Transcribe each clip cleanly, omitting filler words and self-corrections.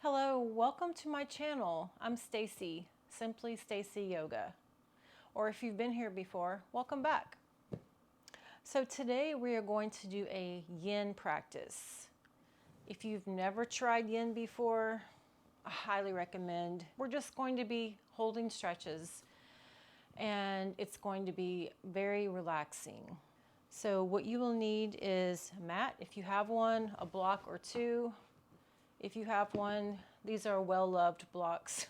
Hello, welcome to my channel. I'm Stacy, Simply Stacy Yoga. Or if you've been here before, welcome back. So today we are going to do a yin practice. If you've never tried yin before, I highly recommend. We're just going to be holding stretches and it's going to be very relaxing. So what you will need is a mat, if you have one, a block or two. If you have one, these are well-loved blocks.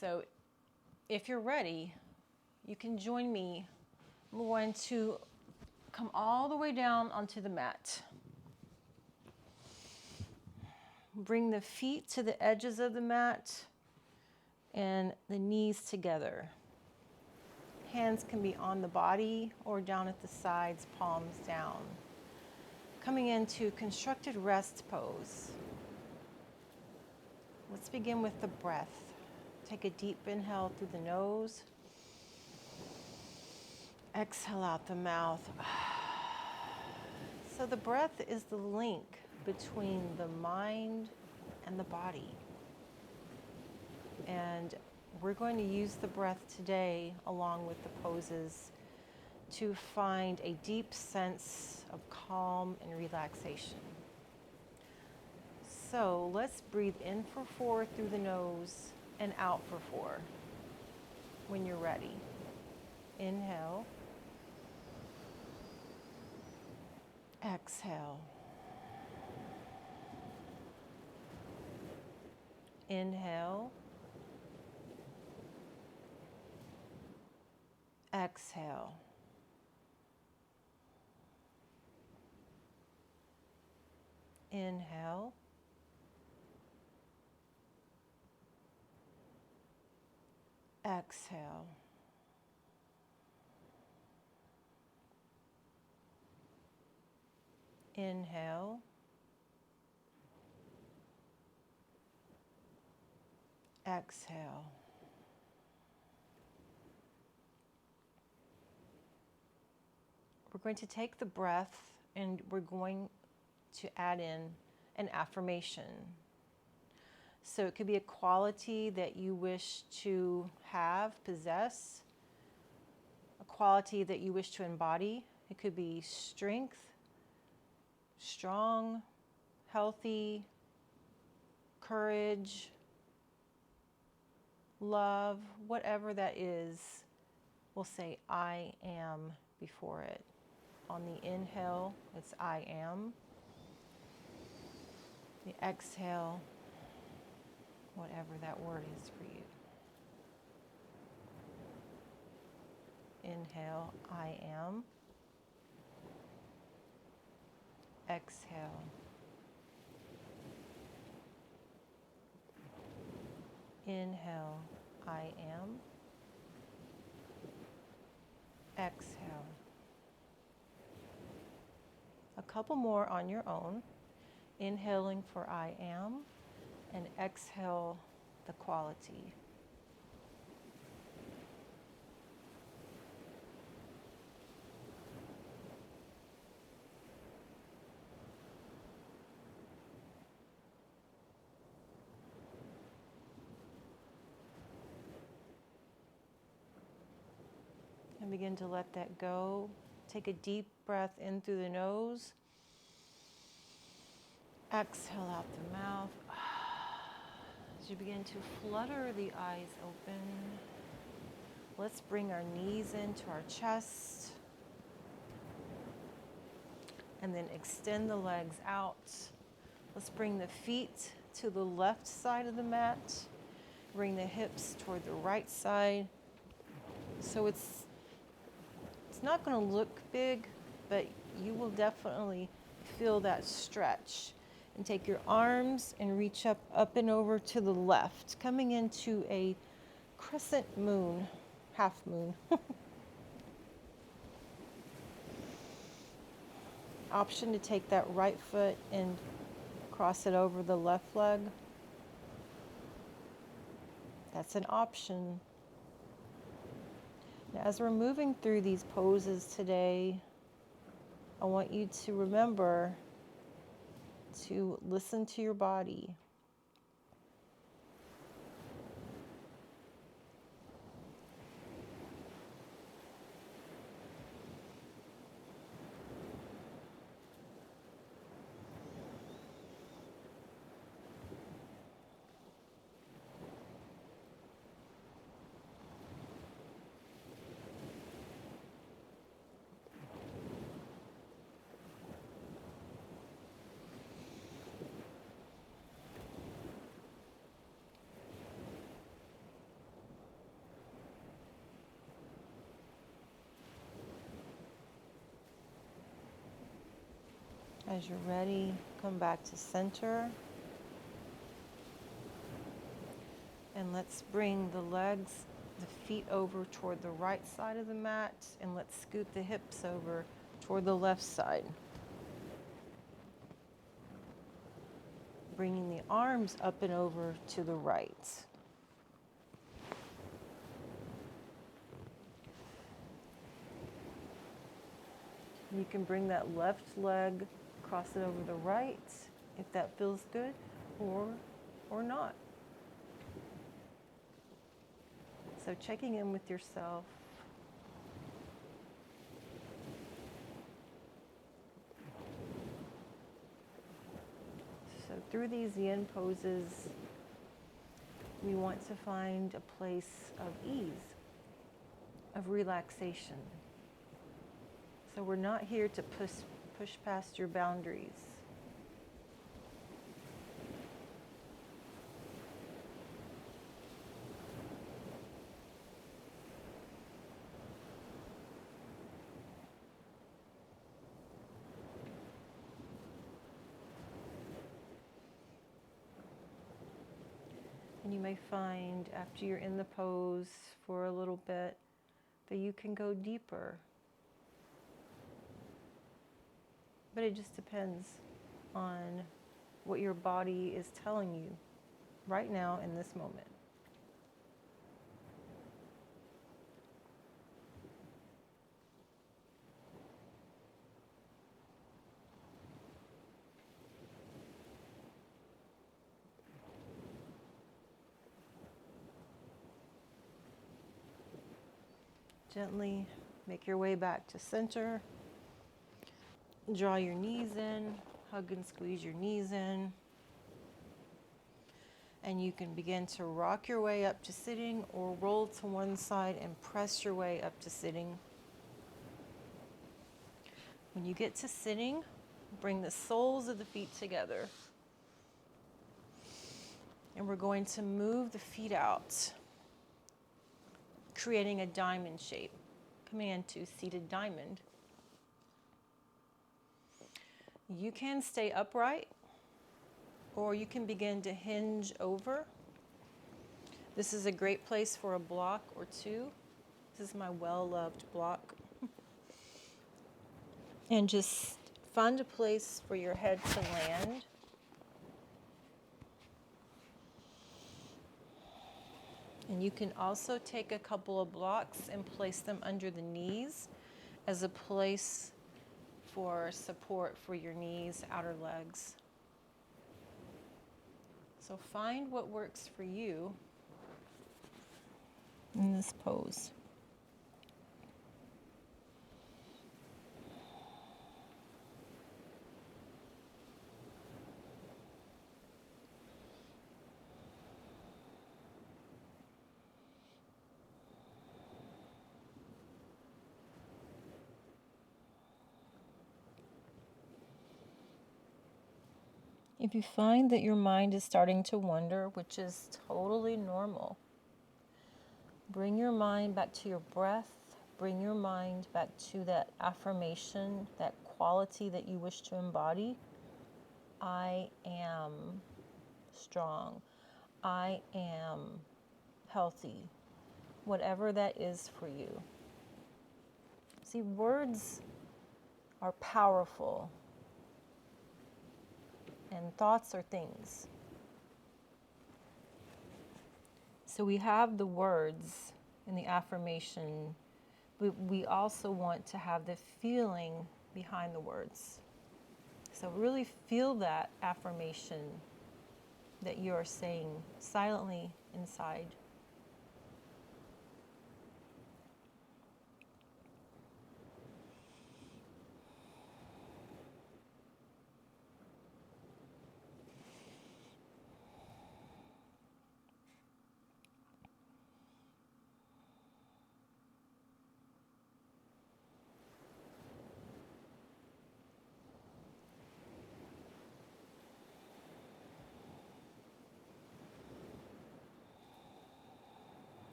So if you're ready, you can join me. I'm going to come all the way down onto the mat. Bring the feet to the edges of the mat and the knees together. Hands can be on the body or down at the sides, palms down. Coming into constructed rest pose. Let's begin with the breath. Take a deep inhale through the nose. Exhale out the mouth. So the breath is the link between the mind and the body. And we're going to use the breath today along with the poses to find a deep sense of calm and relaxation. So let's breathe in for 4 through the nose and out for 4 when you're ready. Inhale. Exhale. Inhale. Exhale. Inhale. Exhale. Inhale. Exhale. We're going to take the breath and we're going to add in an affirmation. So it could be a quality that you wish to have, possess, a quality that you wish to embody. It could be strength, strong, healthy, courage, love, whatever that is. We'll say I am before it. On the inhale, it's I am. The exhale, whatever that word is for you. Inhale, I am. Exhale. Inhale, I am. Exhale. A couple more on your own. Inhaling for I am and exhale the quality. And begin to let that go. Take a deep breath in through the nose. Exhale out the mouth. As you begin to flutter the eyes open, let's bring our knees into our chest. And then extend the legs out. Let's bring the feet to the left side of the mat. Bring the hips toward the right side. So it's not going to look big, but you will definitely feel that stretch. And take your arms and reach up and over to the left, coming into a crescent moon, half moon. Option to take that right foot and cross it over the left leg. That's an option. Now, as we're moving through these poses today, I want you to remember to listen to your body. As you're ready, come back to center. And let's bring the legs, the feet over toward the right side of the mat, and let's scoot the hips over toward the left side. Bringing the arms up and over to the right. You can bring that left leg, cross it over the right, if that feels good, or not. So checking in with yourself. So through these yin poses, we want to find a place of ease, of relaxation. So we're not here to push past your boundaries. And you may find after you're in the pose for a little bit that you can go deeper. But it just depends on what your body is telling you right now in this moment. Gently make your way back to center. Draw your knees in, hug and squeeze your knees in. And you can begin to rock your way up to sitting or roll to one side and press your way up to sitting. When you get to sitting, bring the soles of the feet together. And we're going to move the feet out, creating a diamond shape, coming into seated diamond. You can stay upright, or you can begin to hinge over. This is a great place for a block or two. This is my well-loved block. And just find a place for your head to land. And you can also take a couple of blocks and place them under the knees as a place for support for your knees, outer legs. So find what works for you in this pose. If you find that your mind is starting to wander, which is totally normal, bring your mind back to your breath. Bring your mind back to that affirmation, that quality that you wish to embody. I am strong. I am healthy. Whatever that is for you. See, words are powerful. And thoughts are things. So we have the words and the affirmation, but we also want to have the feeling behind the words. So really feel that affirmation that you are saying silently inside.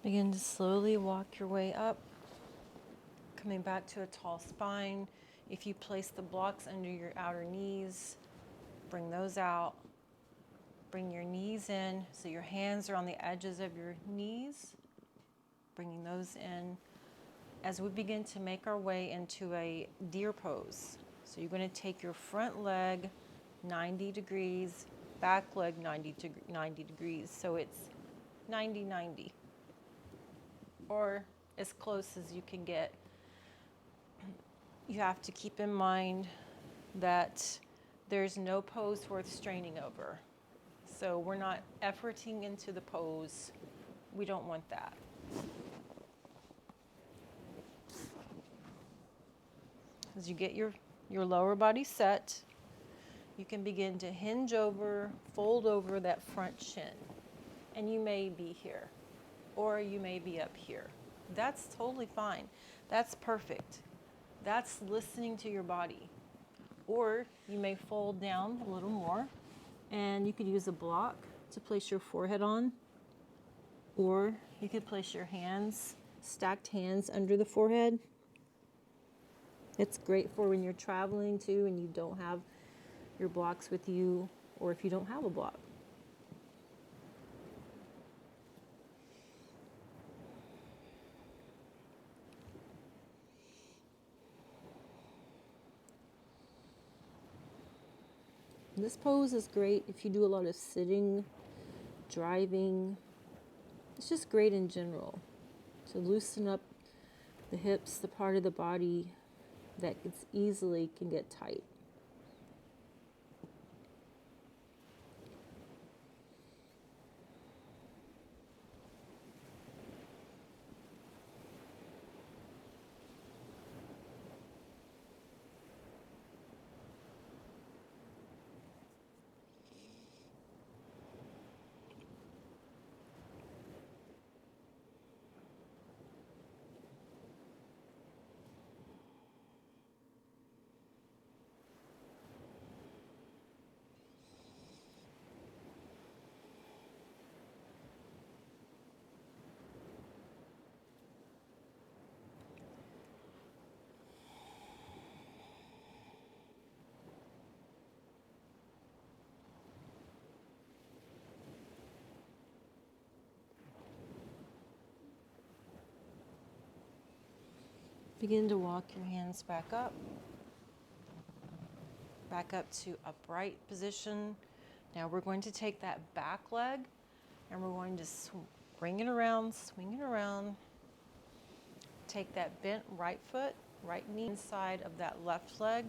Begin to slowly walk your way up, coming back to a tall spine. If you place the blocks under your outer knees, bring those out. Bring your knees in so your hands are on the edges of your knees, bringing those in as we begin to make our way into a deer pose. So you're going to take your front leg 90 degrees, back leg 90 degrees. So it's 90-90, or as close as you can get. You have to keep in mind that there's no pose worth straining over. So we're not efforting into the pose. We don't want that. As you get your lower body set, you can begin to hinge over, fold over that front shin. And you may be here, or you may be up here. That's totally fine. That's perfect. That's listening to your body. Or you may fold down a little more, and you could use a block to place your forehead on, or you could place your hands, stacked hands under the forehead. It's great for when you're traveling too and you don't have your blocks with you, or if you don't have a block. This pose is great if you do a lot of sitting, driving. It's just great in general to loosen up the hips, the part of the body that easily can get tight. Begin to walk your hands back up to upright position. Now we're going to take that back leg and we're going to swing it around. Take that bent right foot, right knee inside of that left leg,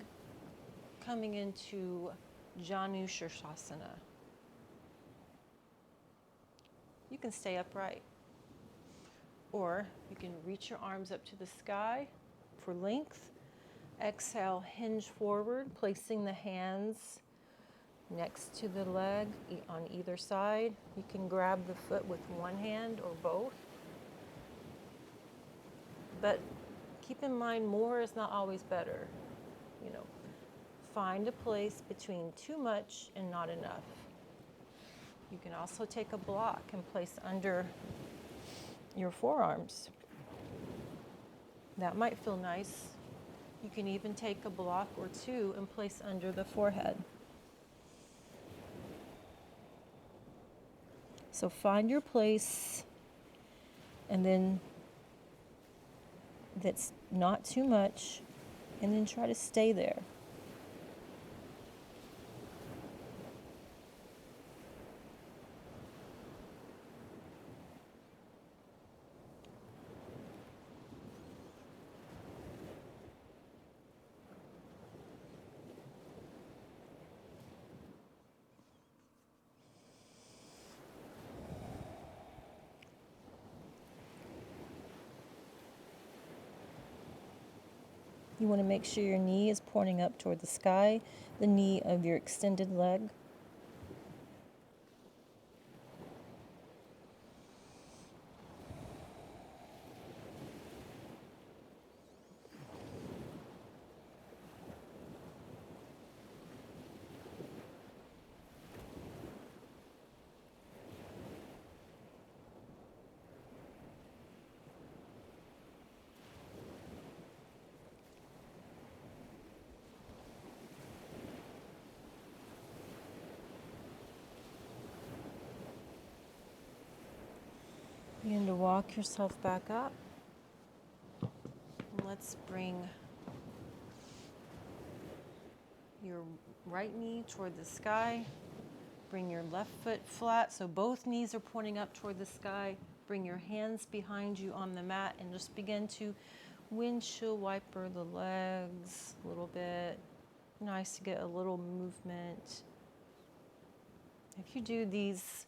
coming into Janu Shirshasana. You can stay upright, or you can reach your arms up to the sky for length. Exhale, hinge forward, placing the hands next to the leg on either side. You can grab the foot with one hand or both. But keep in mind, more is not always better. Find a place between too much and not enough. You can also take a block and place under your forearms. That might feel nice. You can even take a block or two and place under the forehead. So find your place, and then that's not too much, and then try to stay there. You want to make sure your knee is pointing up toward the sky, the knee of your extended leg. Begin to walk yourself back up. And let's bring your right knee toward the sky. Bring your left foot flat, so both knees are pointing up toward the sky. Bring your hands behind you on the mat and just begin to windshield wiper the legs a little bit. Nice to get a little movement. If you do these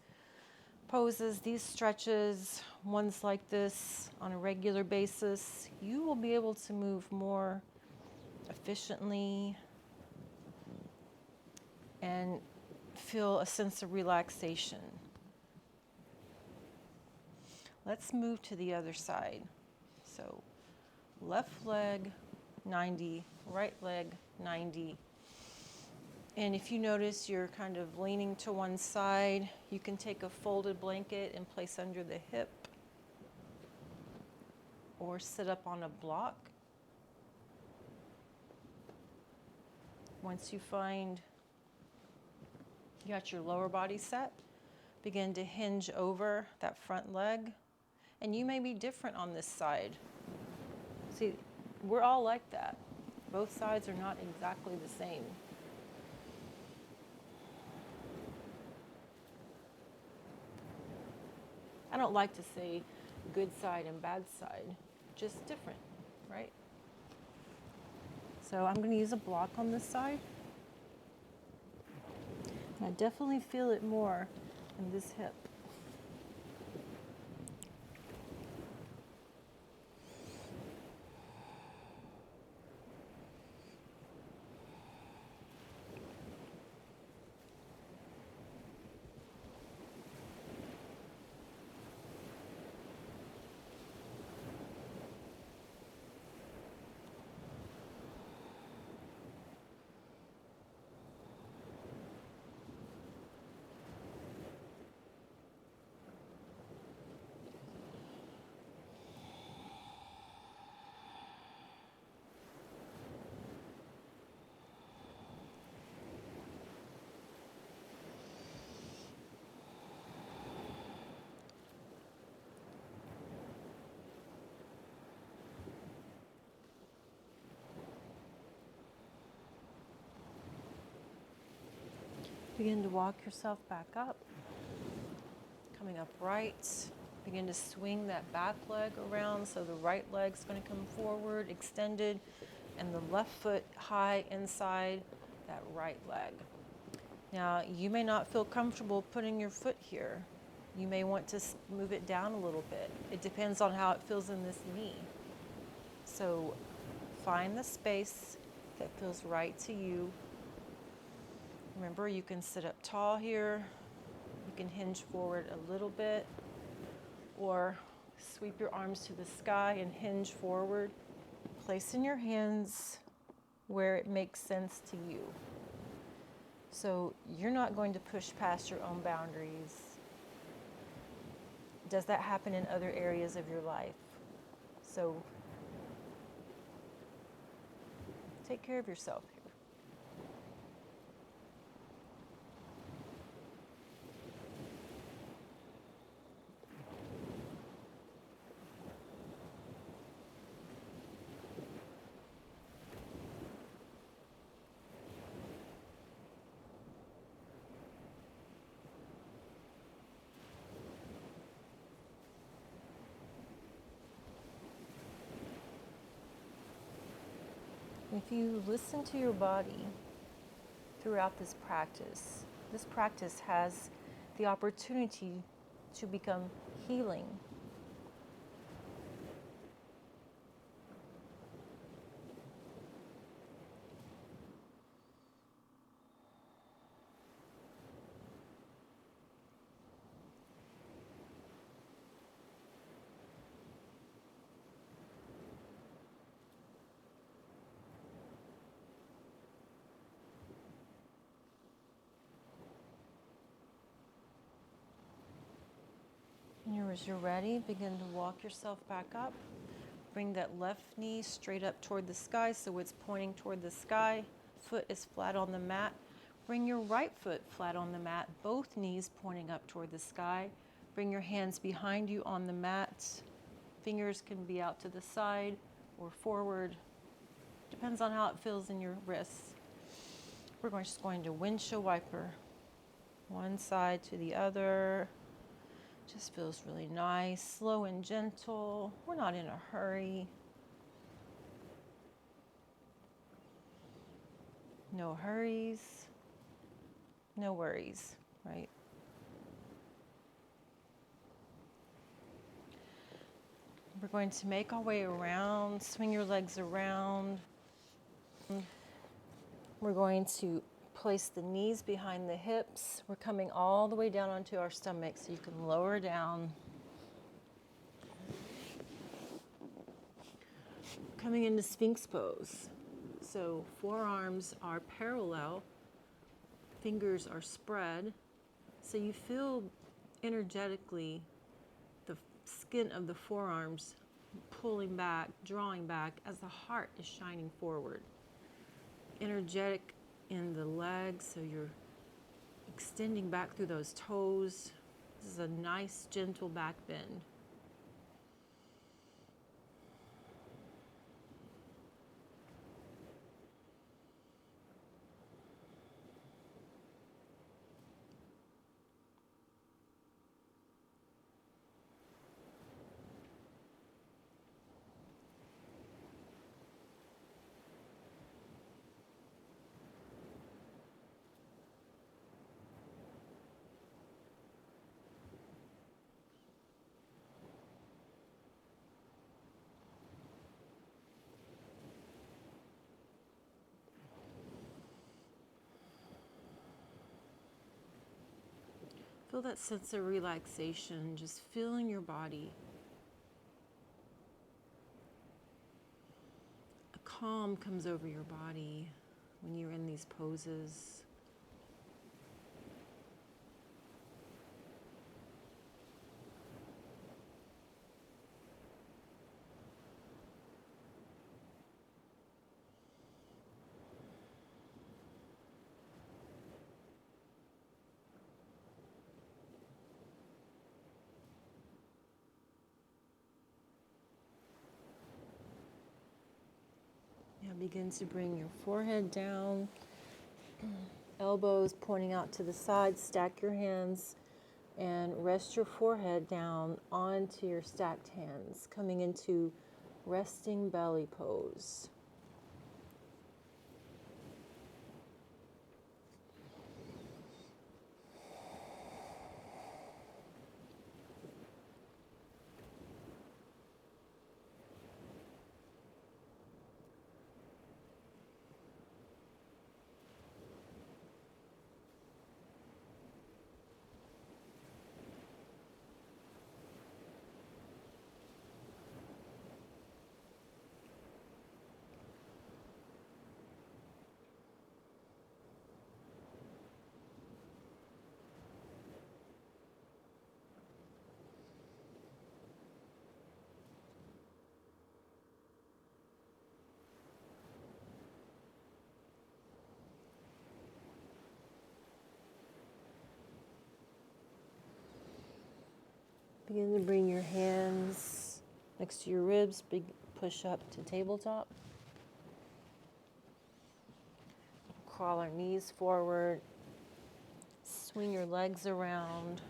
poses, these stretches, ones like this on a regular basis, you will be able to move more efficiently and feel a sense of relaxation. Let's move to the other side. So left leg 90, right leg 90. And if you notice you're kind of leaning to one side, you can take a folded blanket and place under the hip or sit up on a block. Once you find you got your lower body set, begin to hinge over that front leg. And you may be different on this side. See, we're all like that. Both sides are not exactly the same. I don't like to say good side and bad side, just different, right? So I'm going to use a block on this side. And I definitely feel it more in this hip. Begin to walk yourself back up, coming up right. Begin to swing that back leg around, so the right leg's going to come forward, extended, and the left foot high inside that right leg. Now, you may not feel comfortable putting your foot here. You may want to move it down a little bit. It depends on how it feels in this knee. So find the space that feels right to you. Remember, you can sit up tall here. You can hinge forward a little bit, or sweep your arms to the sky and hinge forward. Placing your hands where it makes sense to you. So you're not going to push past your own boundaries. Does that happen in other areas of your life? So take care of yourself here. If you listen to your body throughout this practice has the opportunity to become healing. As you're ready, begin to walk yourself back up. Bring that left knee straight up toward the sky, so it's pointing toward the sky. Foot is flat on the mat. Bring your right foot flat on the mat, both knees pointing up toward the sky. Bring your hands behind you on the mat. Fingers can be out to the side or forward. Depends on how it feels in your wrists. We're just going to windshield wiper one side to the other. Just feels really nice, slow and gentle. We're not in a hurry. No hurries, no worries, right? We're going to make our way around, swing your legs around. We're going to place the knees behind the hips. We're coming all the way down onto our stomach so you can lower down. Coming into Sphinx pose. So forearms are parallel, fingers are spread. So you feel energetically the skin of the forearms pulling back, drawing back as the heart is shining forward. Energetic in the legs, so you're extending back through those toes. This is a nice, gentle back bend. Feel that sense of relaxation, just feeling your body. A calm comes over your body when you're in these poses. Now begin to bring your forehead down, elbows pointing out to the side. Stack your hands and rest your forehead down onto your stacked hands, coming into resting belly pose. Begin to bring your hands next to your ribs, big push up to tabletop. Crawl our knees forward, swing your legs around,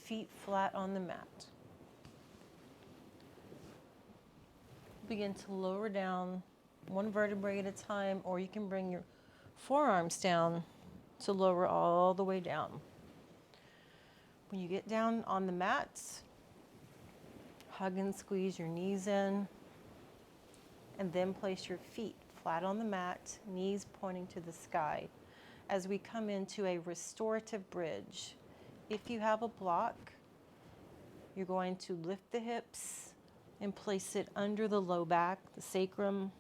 feet flat on the mat. Begin to lower down one vertebrae at a time, or you can bring your forearms down to lower all the way down. When you get down on the mats, hug and squeeze your knees in, and then place your feet flat on the mat, knees pointing to the sky, as we come into a restorative bridge. If you have a block, you're going to lift the hips and place it under the low back, the sacrum.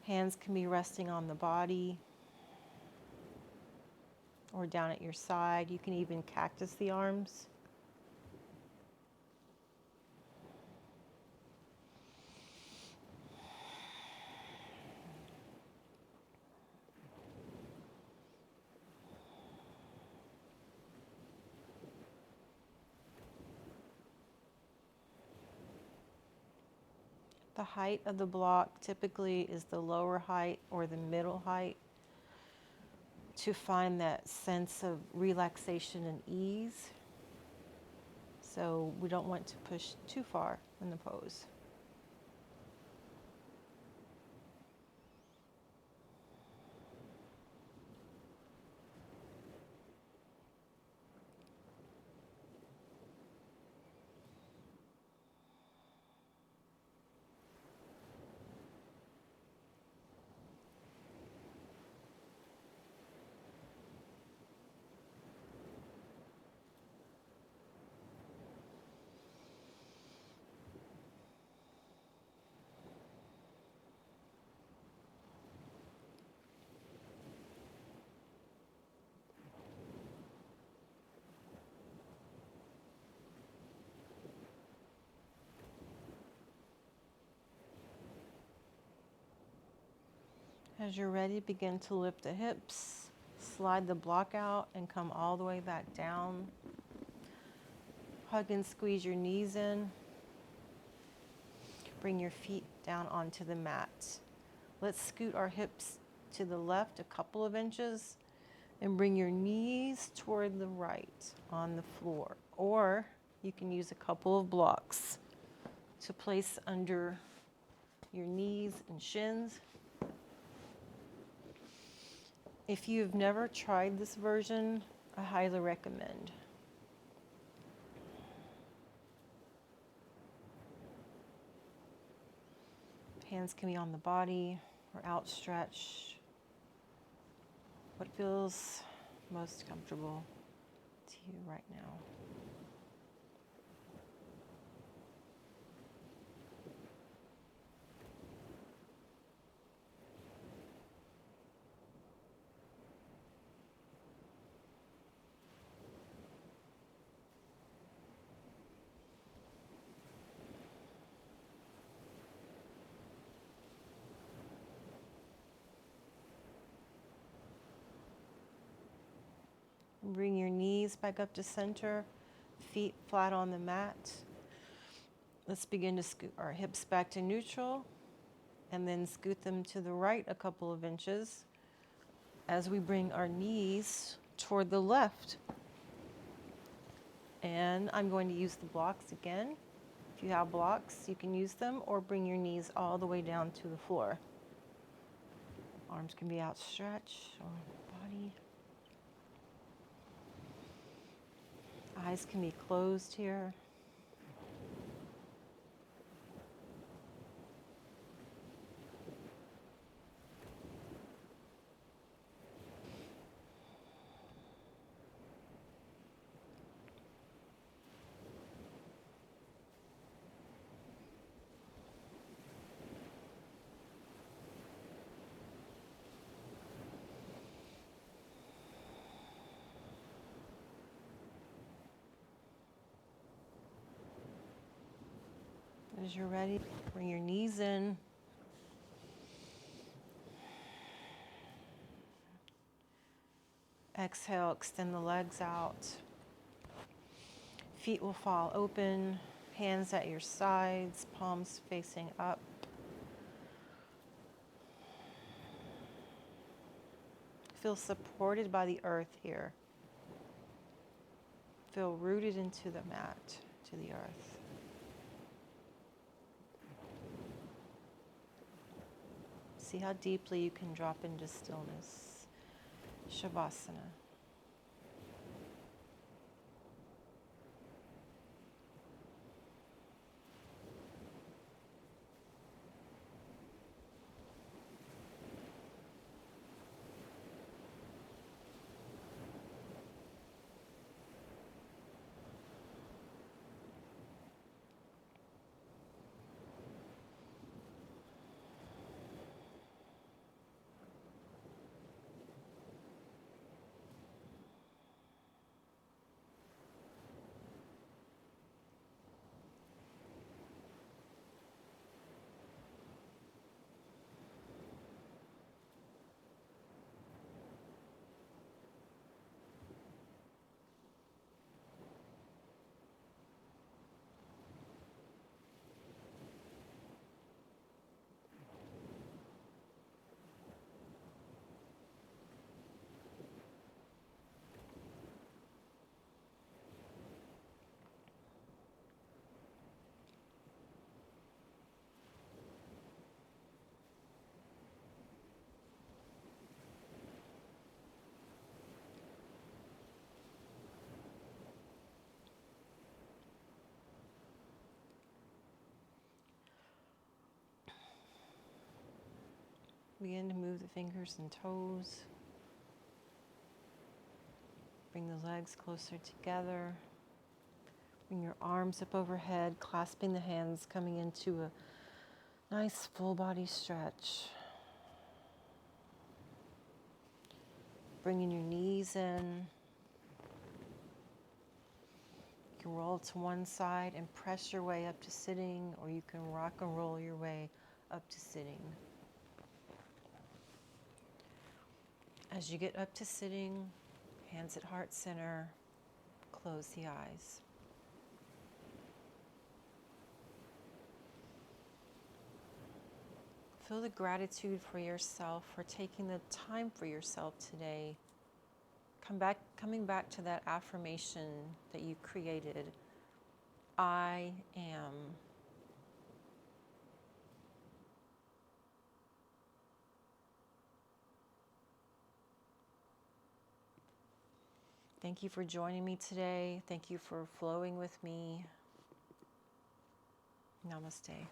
Hands can be resting on the body or down at your side. You can even cactus the arms. The height of the block typically is the lower height or the middle height to find that sense of relaxation and ease. So we don't want to push too far in the pose. As you're ready, begin to lift the hips, slide the block out and come all the way back down. Hug and squeeze your knees in. Bring your feet down onto the mat. Let's scoot our hips to the left a couple of inches and bring your knees toward the right on the floor. Or you can use a couple of blocks to place under your knees and shins. If you've never tried this version, I highly recommend. Hands can be on the body or outstretched. What feels most comfortable to you right now? Bring your knees back up to center, feet flat on the mat. Let's begin to scoot our hips back to neutral and then scoot them to the right a couple of inches as we bring our knees toward the left. And I'm going to use the blocks again. If you have blocks, you can use them or bring your knees all the way down to the floor. Arms can be outstretched or body. Eyes can be closed here. As you're ready, bring your knees in. Exhale, extend the legs out. Feet will fall open, hands at your sides, palms facing up. Feel supported by the earth here. Feel rooted into the mat, to the earth. See how deeply you can drop into stillness. Shavasana. Begin to move the fingers and toes. Bring the legs closer together. Bring your arms up overhead, clasping the hands, coming into a nice full body stretch. Bringing your knees in. You can roll to one side and press your way up to sitting, or you can rock and roll your way up to sitting. As you get up to sitting, hands at heart center, close the eyes. Feel the gratitude for yourself for taking the time for yourself today. Coming back to that affirmation that you created. I am. Thank you for joining me today. Thank you for flowing with me. Namaste.